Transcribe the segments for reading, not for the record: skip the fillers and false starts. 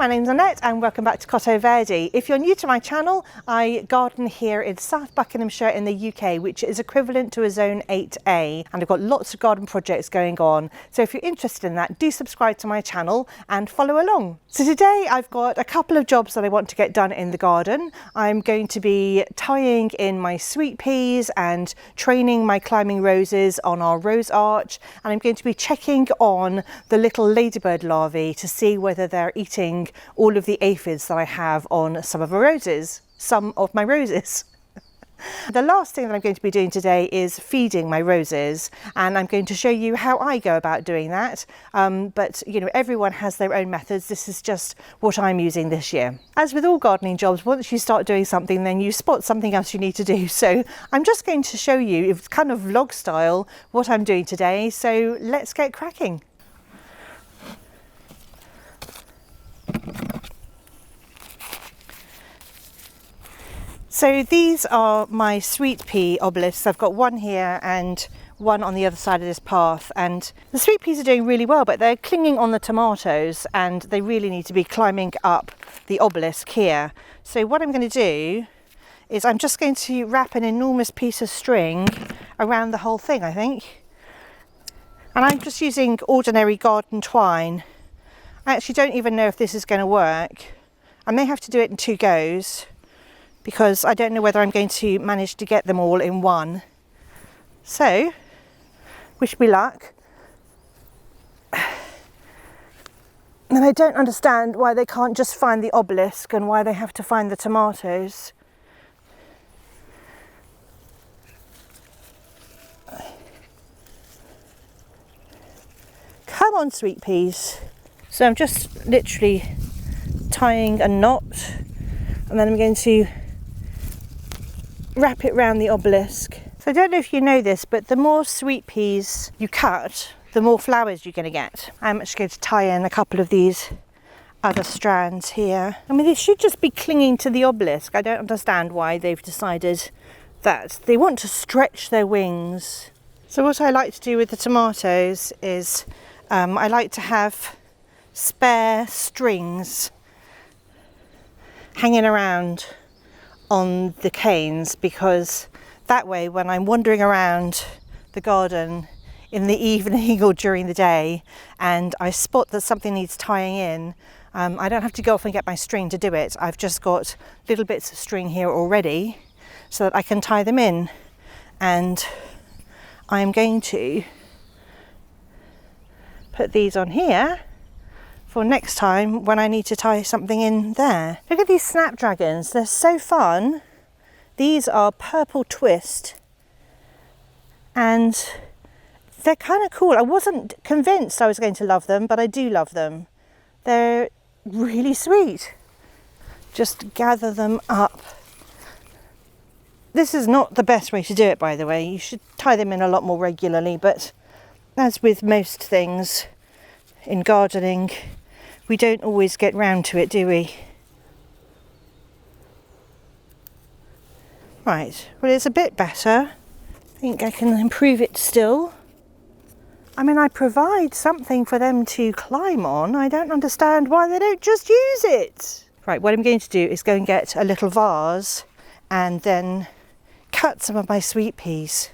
my name's Annette and welcome back to Cotto Verde. If you're new to my channel, I garden here in South Buckinghamshire in the UK, which is equivalent to a Zone 8A, and I've got lots of garden projects going on. So if you're interested in that, do subscribe to my channel and follow along. So today I've got a couple of jobs that I want to get done in the garden. I'm going to be tying in my sweet peas and training my climbing roses on our rose arch, and I'm going to be checking on the little ladybird larvae to see whether they're eating all of the aphids that I have on some of my roses. The last thing that I'm going to be doing today is feeding my roses, and I'm going to show you how I go about doing that. But you know, everyone has their own methods. This is just what I'm using this year. As with all gardening jobs, once you start doing something, then you spot something else you need to do. So I'm just going to show you, it's kind of vlog style, what I'm doing today. So let's get cracking. So these are my sweet pea obelisks. I've got one here and one on the other side of this path, and the sweet peas are doing really well, but they're clinging on the tomatoes and they really need to be climbing up the obelisk here. So what I'm going to do is I'm just going to wrap an enormous piece of string around the whole thing, I think. And I'm just using ordinary garden twine. I actually don't even know if this is going to work. I may have to do it in 2 goes, because I don't know whether I'm going to manage to get them all in one. So, wish me luck. And I don't understand why they can't just find the obelisk and why they have to find the tomatoes. Come on, sweet peas. So I'm just literally tying a knot, and then I'm going to wrap it around the obelisk. So I don't know if you know this, but the more sweet peas you cut, the more flowers you're going to get. I'm actually going to tie in a couple of these other strands here. I mean, they should just be clinging to the obelisk. I don't understand why they've decided that. They want to stretch their wings. So what I like to do with the tomatoes is I like to have spare strings hanging around on the canes, because that way when I'm wandering around the garden in the evening or during the day and I spot that something needs tying in, I don't have to go off and get my string to do it. I've just got little bits of string here already so that I can tie them in. And I'm going to put these on here for next time when I need to tie something in there. Look at these snapdragons, they're so fun. These are purple twist and they're kind of cool. I wasn't convinced I was going to love them, but I do love them. They're really sweet. Just gather them up. This is not the best way to do it, by the way. You should tie them in a lot more regularly, but as with most things in gardening, we don't always get round to it, do we? Right, well, it's a bit better. I think I can improve it still. I mean, I provide something for them to climb on. I don't understand why they don't just use it. Right, what I'm going to do is go and get a little vase and then cut some of my sweet peas.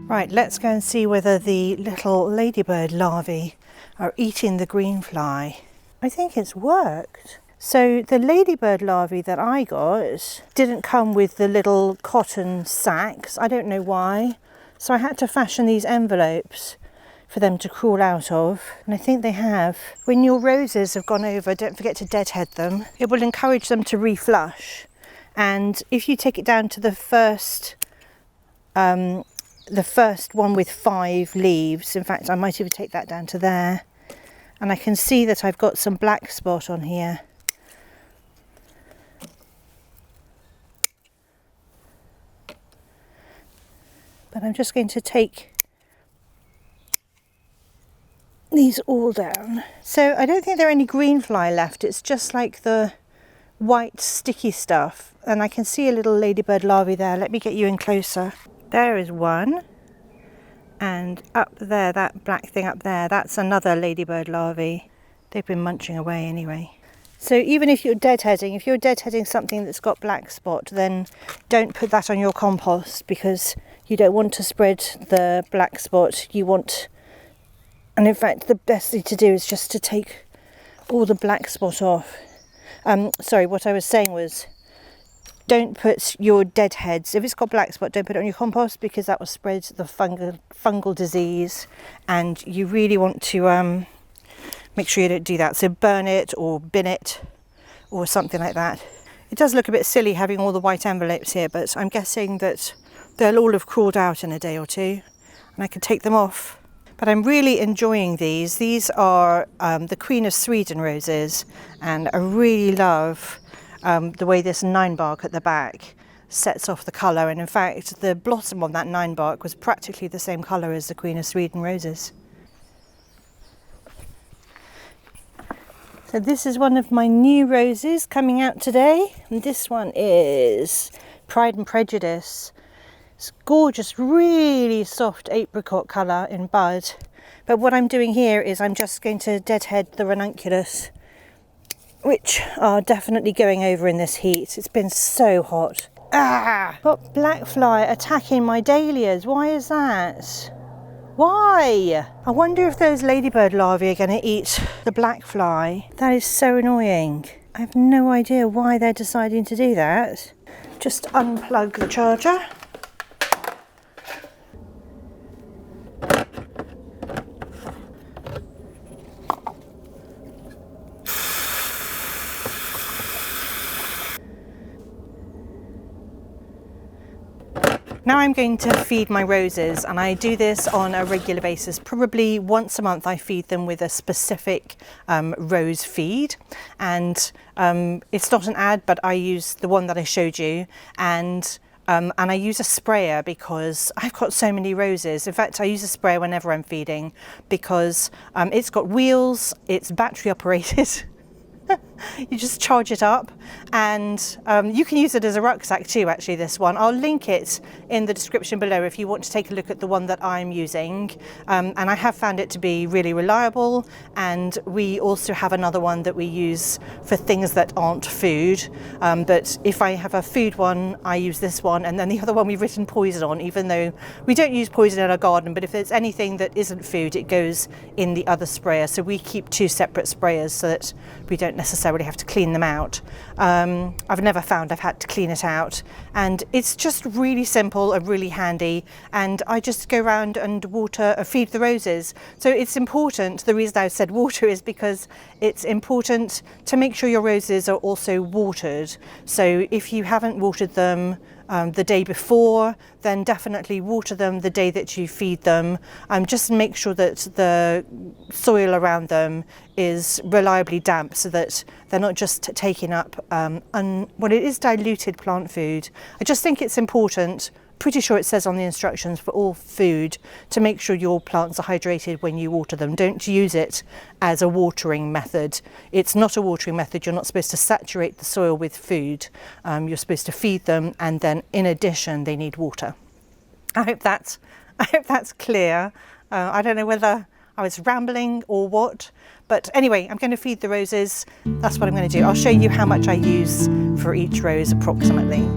Right, let's go and see whether the little ladybird larvae are eating the green fly. I think it's worked. So the ladybird larvae that I got didn't come with the little cotton sacks. I don't know why. So I had to fashion these envelopes for them to crawl out of, and I think they have. When your roses have gone over, don't forget to deadhead them. It will encourage them to reflush. And if you take it down to the first one with 5 leaves, in fact I might even take that down to there, and I can see that I've got some black spot on here. But I'm just going to take these all down. So I don't think there are any green fly left, it's just like the white sticky stuff, and I can see a little ladybird larvae there. Let me get you in closer. There is one, and up there, that black thing up there, that's another ladybird larvae. They've been munching away anyway. So even if you're deadheading something that's got black spot, then don't put that on your compost, because you don't want to spread the black spot. You want, and in fact the best thing to do is just to take all the black spot off. Sorry, what I was saying was, don't put your deadheads, if it's got black spot, don't put it on your compost, because that will spread the fungal disease, and you really want to make sure you don't do that. So burn it or bin it or something like that. It does look a bit silly having all the white envelopes here, but I'm guessing that they'll all have crawled out in a day or two, and I can take them off. But I'm really enjoying these. These are the Queen of Sweden roses, and I really love the way this 9 bark at the back sets off the colour, and in fact the blossom on that 9 bark was practically the same colour as the Queen of Sweden roses. So this is one of my new roses coming out today, and this one is Pride and Prejudice. It's gorgeous, really soft apricot colour in bud, but what I'm doing here is I'm just going to deadhead the ranunculus, which are definitely going over in this heat. It's been so hot. Got black fly attacking my dahlias. Why is that? Why? I wonder if those ladybird larvae are going to eat the black fly. That is so annoying. I have no idea why they're deciding to do that. Just unplug the charger. Now I'm going to feed my roses, and I do this on a regular basis. Probably once a month I feed them with a specific rose feed, and it's not an ad, but I use the one that I showed you, and I use a sprayer because I've got so many roses. In fact, I use a sprayer whenever I'm feeding because it's got wheels, it's battery operated. You just charge it up, and you can use it as a rucksack too, actually, this one. I'll link it in the description below if you want to take a look at the one that I'm using, and I have found it to be really reliable. And we also have another one that we use for things that aren't food, but if I have a food one, I use this one, and then the other one we've written poison on, even though we don't use poison in our garden, but if there's anything that isn't food, it goes in the other sprayer. So we keep 2 separate sprayers so that we don't necessarily have to clean them out. I've never found I've had to clean it out, and it's just really simple and really handy, and I just go around and feed the roses. So it's important, the reason I said water is because it's important to make sure your roses are also watered. So if you haven't watered them the day before, then definitely water them the day that you feed them. Just make sure that the soil around them is reliably damp so that they're not just taking up it is diluted plant food. I just think it's important, pretty sure it says on the instructions for all food, to make sure your plants are hydrated when you water them. Don't use it as a watering method. It's not a watering method. You're not supposed to saturate the soil with food. You're supposed to feed them, and then in addition they need water. I hope that's clear. I don't know whether I was rambling or what, but anyway, I'm going to feed the roses. That's what I'm going to do. I'll show you how much I use for each rose approximately.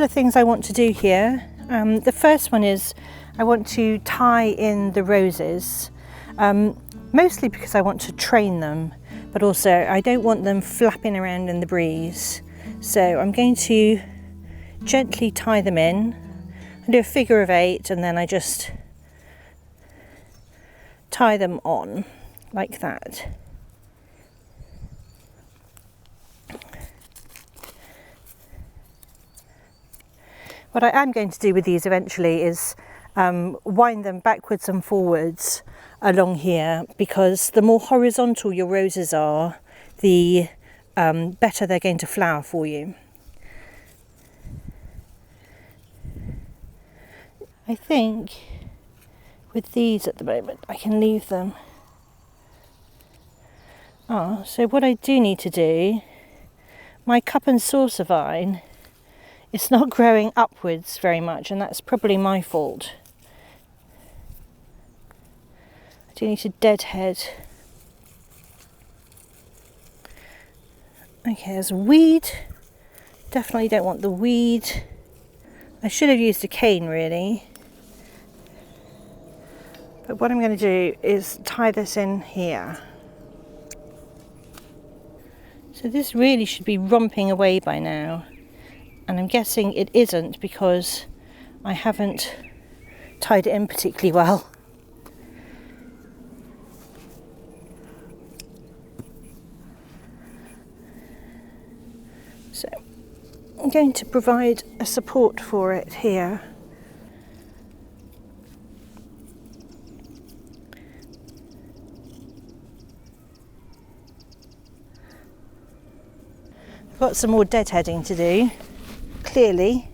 couple of things I want to do here. The first one is I want to tie in the roses, mostly because I want to train them, but also I don't want them flapping around in the breeze. So I'm going to gently tie them in. I do a figure of 8 and then I just tie them on like that. What I am going to do with these eventually is wind them backwards and forwards along here, because the more horizontal your roses are, the better they're going to flower for you. I think with these at the moment I can leave them. So what I do need to do, my cup and saucer vine, it's not growing upwards very much, and that's probably my fault. I do need to deadhead. Okay, there's a weed. Definitely don't want the weed. I should have used a cane really. But what I'm going to do is tie this in here. So this really should be romping away by now. And I'm guessing it isn't because I haven't tied it in particularly well. So I'm going to provide a support for it here. I've got some more deadheading to do. Clearly.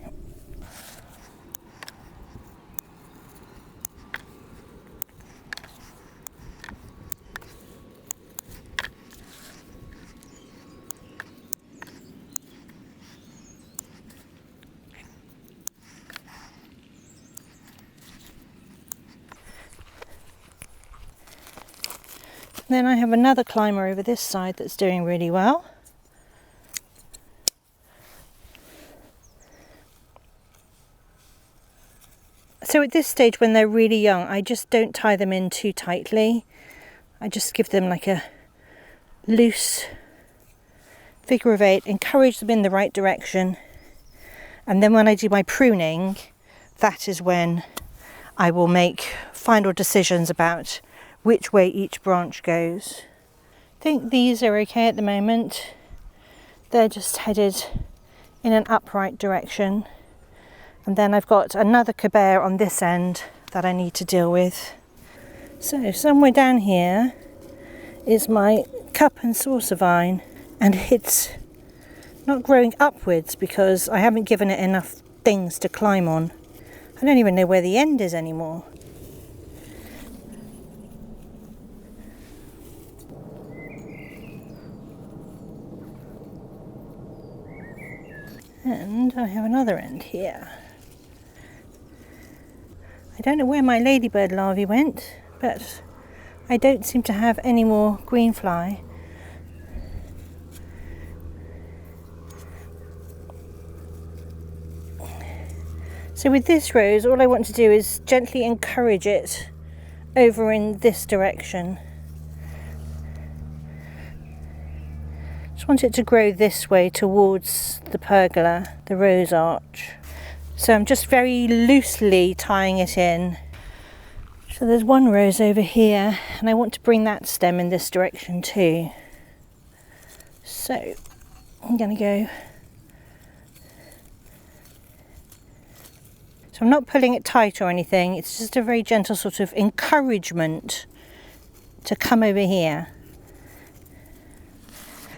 Then I have another climber over this side that's doing really well. So at this stage when they're really young, I just don't tie them in too tightly. I just give them like a loose figure of 8, encourage them in the right direction. And then when I do my pruning, that is when I will make final decisions about which way each branch goes. I think these are okay at the moment. They're just headed in an upright direction. And then I've got another cabare on this end that I need to deal with. So somewhere down here is my cup and saucer vine, and it's not growing upwards because I haven't given it enough things to climb on. I don't even know where the end is anymore. And I have another end here. I don't know where my ladybird larvae went, but I don't seem to have any more green fly. So with this rose, all I want to do is gently encourage it over in this direction. Just want it to grow this way towards the pergola, the rose arch. So I'm just very loosely tying it in. So there's one rose over here, and I want to bring that stem in this direction too. So I'm going to go. So I'm not pulling it tight or anything, it's just a very gentle sort of encouragement to come over here.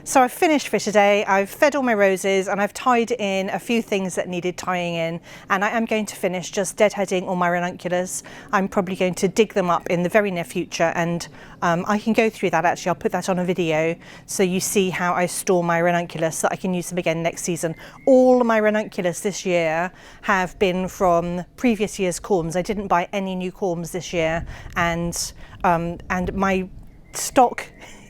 So I've finished for today. I've fed all my roses and I've tied in a few things that needed tying in, and I am going to finish just deadheading all my ranunculus. I'm probably going to dig them up in the very near future, and I can go through that actually. I'll put that on a video so you see how I store my ranunculus so that I can use them again next season. All of my ranunculus this year have been from previous year's corms. I didn't buy any new corms this year, and my stock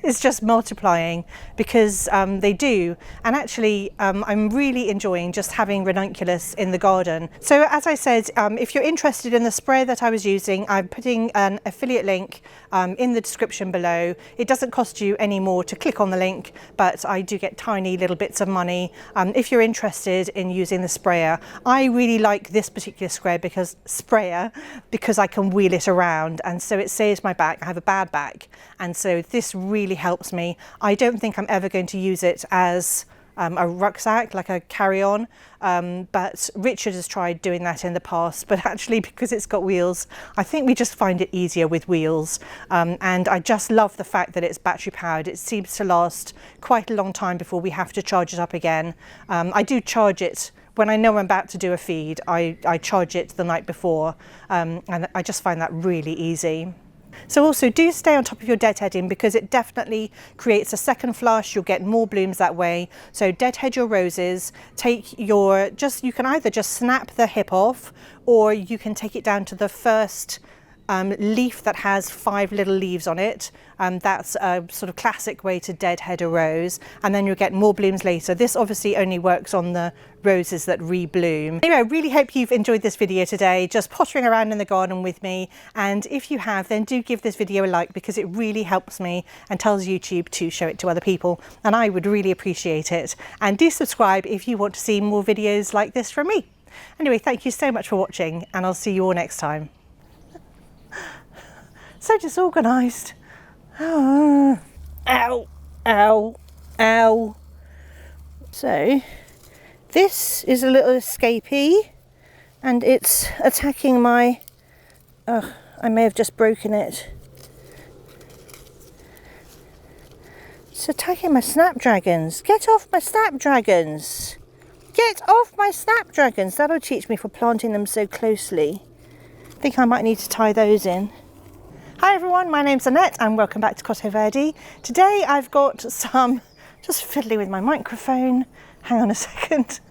is just multiplying, because they do. And actually I'm really enjoying just having ranunculus in the garden. So as I said, if you're interested in the spray that I was using, I'm putting an affiliate link in the description below. It doesn't cost you any more to click on the link, but I do get tiny little bits of money if you're interested in using the sprayer. I really like this particular sprayer because I can wheel it around, and so it saves my back. I have a bad back, and so this really helps me. I don't think I'm ever going to use it as a rucksack, like a carry-on, but Richard has tried doing that in the past, but actually because it's got wheels, I think we just find it easier with wheels. And I just love the fact that it's battery powered. It seems to last quite a long time before we have to charge it up again. I do charge it when I know I'm about to do a feed. I charge it the night before, and I just find that really easy. So also do stay on top of your deadheading, because it definitely creates a second flush. You'll get more blooms that way. So deadhead your roses. You can either just snap the hip off, or you can take it down to the first leaf that has 5 little leaves on it. That's a sort of classic way to deadhead a rose, and then you'll get more blooms later. This obviously only works on the roses that rebloom. Anyway, I really hope you've enjoyed this video today, just pottering around in the garden with me. And if you have, then do give this video a like, because it really helps me and tells YouTube to show it to other people, and I would really appreciate it. And do subscribe if you want to see more videos like this from me. Anyway, thank you so much for watching, and I'll see you all next time. So disorganised. Oh. Ow, ow, ow. So this is a little escapee, and it's attacking my, I may have just broken it. It's attacking my snapdragons. Get off my snapdragons. Get off my snapdragons. That'll teach me for planting them so closely. I think I might need to tie those in. Hi everyone, my name's Annette and welcome back to Cotto Verde. Today I've got some, just fiddling with my microphone. Hang on a second.